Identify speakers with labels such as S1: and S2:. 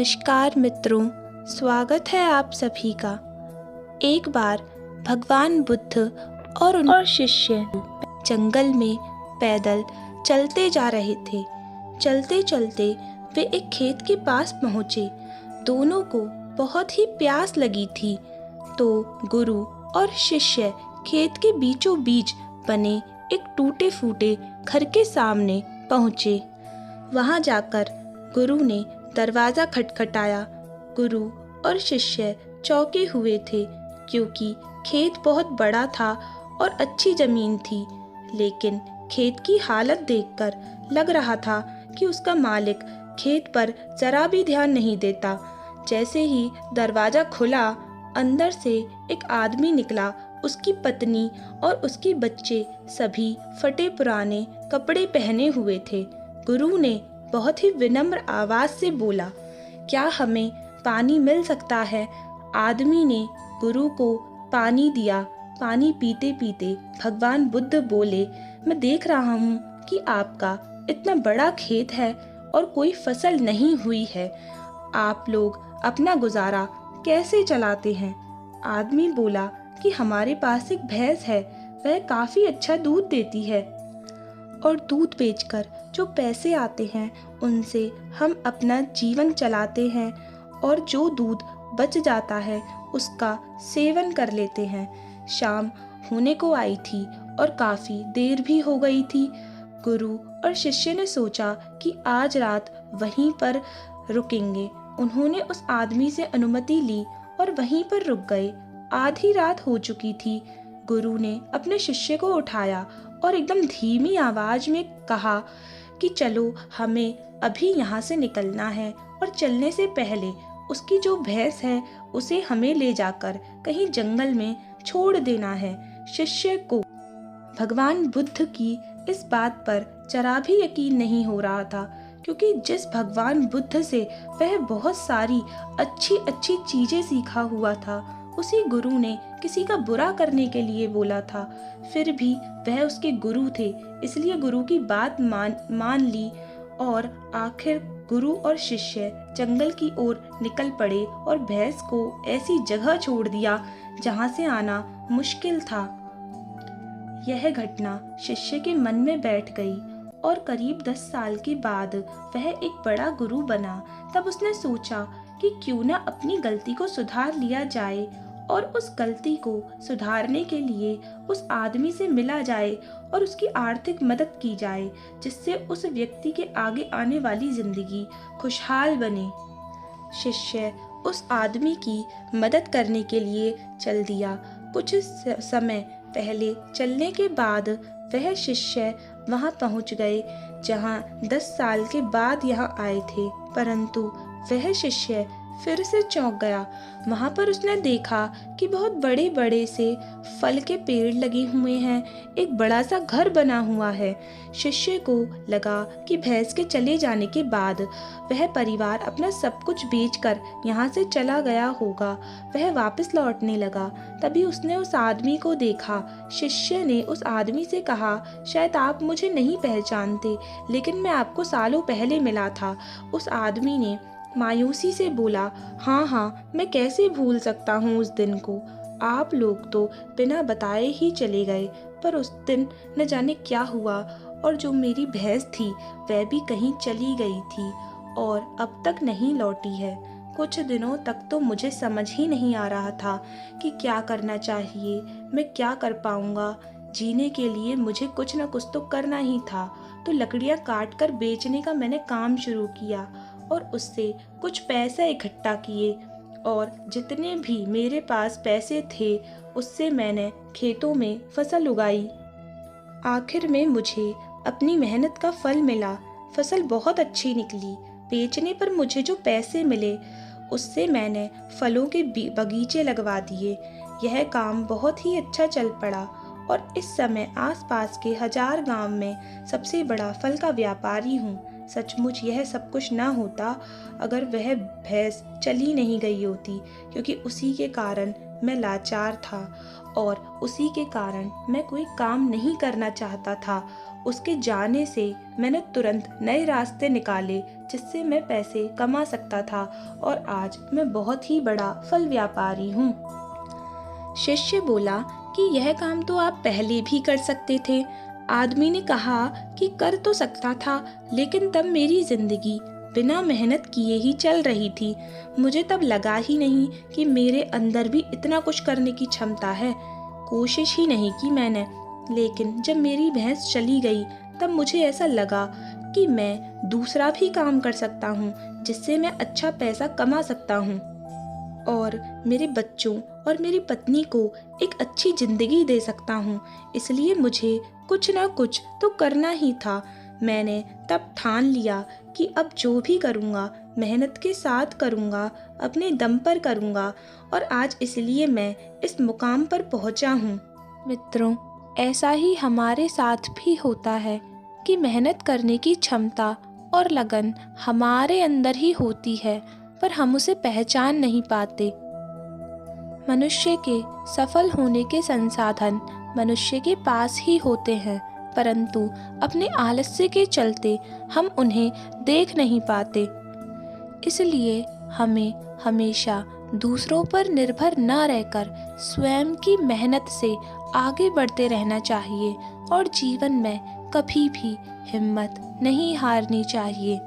S1: नमस्कार मित्रों, स्वागत है आप सभी का। एक बार भगवान बुद्ध और उनके शिष्य जंगल में पैदल चलते जा रहे थे। चलते चलते वे एक खेत के पास पहुँचे। दोनों को बहुत ही प्यास लगी थी, तो गुरु और शिष्य खेत के बीचों बीच बने एक टूटे फूटे घर के सामने पहुँचे। वहाँ जाकर गुरु ने दरवाज़ा खटखटाया। गुरु और शिष्य चौंके हुए थे, क्योंकि खेत बहुत बड़ा था और अच्छी ज़मीन थी, लेकिन खेत की हालत देखकर लग रहा था कि उसका मालिक खेत पर ज़रा भी ध्यान नहीं देता। जैसे ही दरवाज़ा खुला, अंदर से एक आदमी निकला। उसकी पत्नी और उसके बच्चे सभी फटे पुराने कपड़े पहने हुए थे। गुरु ने बहुत ही विनम्र आवाज़ से बोला, क्या हमें पानी मिल सकता है? आदमी ने गुरु को पानी दिया। पानी पीते पीते भगवान बुद्ध बोले, मैं देख रहा हूँ कि आपका इतना बड़ा खेत है और कोई फसल नहीं हुई है। आप लोग अपना गुजारा कैसे चलाते हैं? आदमी बोला कि हमारे पास एक भैंस है, वह काफ़ी अच्छा दूध देती है और दूध बेचकर जो पैसे आते हैं उनसे हम अपना जीवन चलाते हैं, और जो दूध बच जाता है उसका सेवन कर लेते हैं। शाम होने को आई थी और काफ़ी देर भी हो गई थी। गुरु और शिष्य ने सोचा कि आज रात वहीं पर रुकेंगे। उन्होंने उस आदमी से अनुमति ली और वहीं पर रुक गए। आधी रात हो चुकी थी। गुरु ने अपने शिष्य को उठाया और एकदम धीमी आवाज में कहा कि चलो, हमें अभी यहाँ से निकलना है और चलने से पहले उसकी जो भैंस है उसे हमें ले जाकर कहीं जंगल में छोड़ देना है। शिष्य को भगवान बुद्ध की इस बात पर जरा भी यकीन नहीं हो रहा था, क्योंकि जिस भगवान बुद्ध से वह बहुत सारी अच्छी अच्छी चीजें सीखा हुआ था, उसी गुरु ने किसी का बुरा करने के लिए बोला था। फिर भी वह उसके गुरु थे, इसलिए गुरु की बात मान ली और आखिर गुरु और शिष्य जंगल की ओर निकल पड़े और भैंस को ऐसी जगह छोड़ दिया जहां से आना मुश्किल था। यह घटना शिष्य के मन में बैठ गई और करीब 10 साल के बाद वह एक बड़ा गुरु बना। तब उसने सोचा कि क्यों न अपनी गलती को सुधार लिया जाए और उस गलती को सुधारने के लिए उस आदमी से मिला जाए और उसकी आर्थिक मदद की जाए, जिससे उस व्यक्ति के आगे आने वाली जिंदगी खुशहाल बने। शिष्य उस आदमी की मदद करने के लिए चल दिया। कुछ समय पहले चलने के बाद वह शिष्य वहां पहुंच गए जहां 10 साल के बाद यहां आए थे, परंतु वह शिष्य फिर से चौंक गया। वहां पर उसने देखा कि बहुत बड़े बड़े से फल के पेड़ लगे हुए हैं, एक बड़ा सा घर बना हुआ है। शिष्य को लगा कि भैंस के चले जाने के बाद वह परिवार अपना सब कुछ बेचकर यहाँ से चला गया होगा। वह वापस लौटने लगा। तभी उसने उस आदमी को देखा। शिष्य ने उस आदमी से कहा, शायद आप मुझे नहीं पहचानते, लेकिन मैं आपको सालों पहले मिला था। उस आदमी ने मायूसी से बोला, हाँ, मैं कैसे भूल सकता हूँ उस दिन को। आप लोग तो बिना बताए ही चले गए, पर उस दिन न जाने क्या हुआ, और जो मेरी भैंस थी वह भी कहीं चली गई थी और अब तक नहीं लौटी है। कुछ दिनों तक तो मुझे समझ ही नहीं आ रहा था कि क्या करना चाहिए, मैं क्या कर पाऊँगा। जीने के लिए मुझे कुछ न कुछ तो करना ही था, तो लकड़ियाँ काट कर बेचने का मैंने काम शुरू किया और उससे कुछ पैसे इकट्ठा किए, और जितने भी मेरे पास पैसे थे उससे मैंने खेतों में फसल उगाई। आखिर में मुझे अपनी मेहनत का फल मिला। फसल बहुत अच्छी निकली। बेचने पर मुझे जो पैसे मिले उससे मैंने फलों के बगीचे लगवा दिए। यह काम बहुत ही अच्छा चल पड़ा और इस समय आसपास के 1000 गांव में सबसे बड़ा फल का व्यापारी हूँ। सचमुच यह सब कुछ ना होता अगर वह भैंस चली नहीं गई होती, क्योंकि उसी के कारण मैं लाचार था और उसी के कारण मैं कोई काम नहीं करना चाहता था। उसके जाने से मैंने तुरंत नए रास्ते निकाले जिससे मैं पैसे कमा सकता था और आज मैं बहुत ही बड़ा फल व्यापारी हूँ। शिष्य बोला कि यह काम तो आप पहले भी कर सकते थे। आदमी ने कहा कि कर तो सकता था, लेकिन तब मेरी जिंदगी बिना मेहनत किए ही चल रही थी। मुझे तब लगा ही नहीं कि मेरे अंदर भी इतना कुछ करने की क्षमता है। कोशिश ही नहीं की मैंने। लेकिन जब मेरी भैंस चली गई तब मुझे ऐसा लगा कि मैं दूसरा भी काम कर सकता हूँ जिससे मैं अच्छा पैसा कमा सकता हूँ और मेरे बच्चों और मेरी पत्नी को एक अच्छी जिंदगी दे सकता हूँ। इसलिए मुझे कुछ ना कुछ तो करना ही था। मैंने तब ठान लिया कि अब जो भी करूँगा मेहनत के साथ करूँगा, अपने दम पर करूँगा और आज इसलिए मैं इस मुकाम पर पहुँचा हूँ। मित्रों, ऐसा ही हमारे साथ भी होता है कि मेहनत करने की क्षमता और लगन हमारे अंदर ही होती है, पर हम उसे पहचान नहीं पाते। मनुष्य के सफल होने के संसाधन मनुष्य के पास ही होते हैं, परंतु अपने आलस्य के चलते हम उन्हें देख नहीं पाते। इसलिए हमें हमेशा दूसरों पर निर्भर न रहकर स्वयं की मेहनत से आगे बढ़ते रहना चाहिए और जीवन में कभी भी हिम्मत नहीं हारनी चाहिए।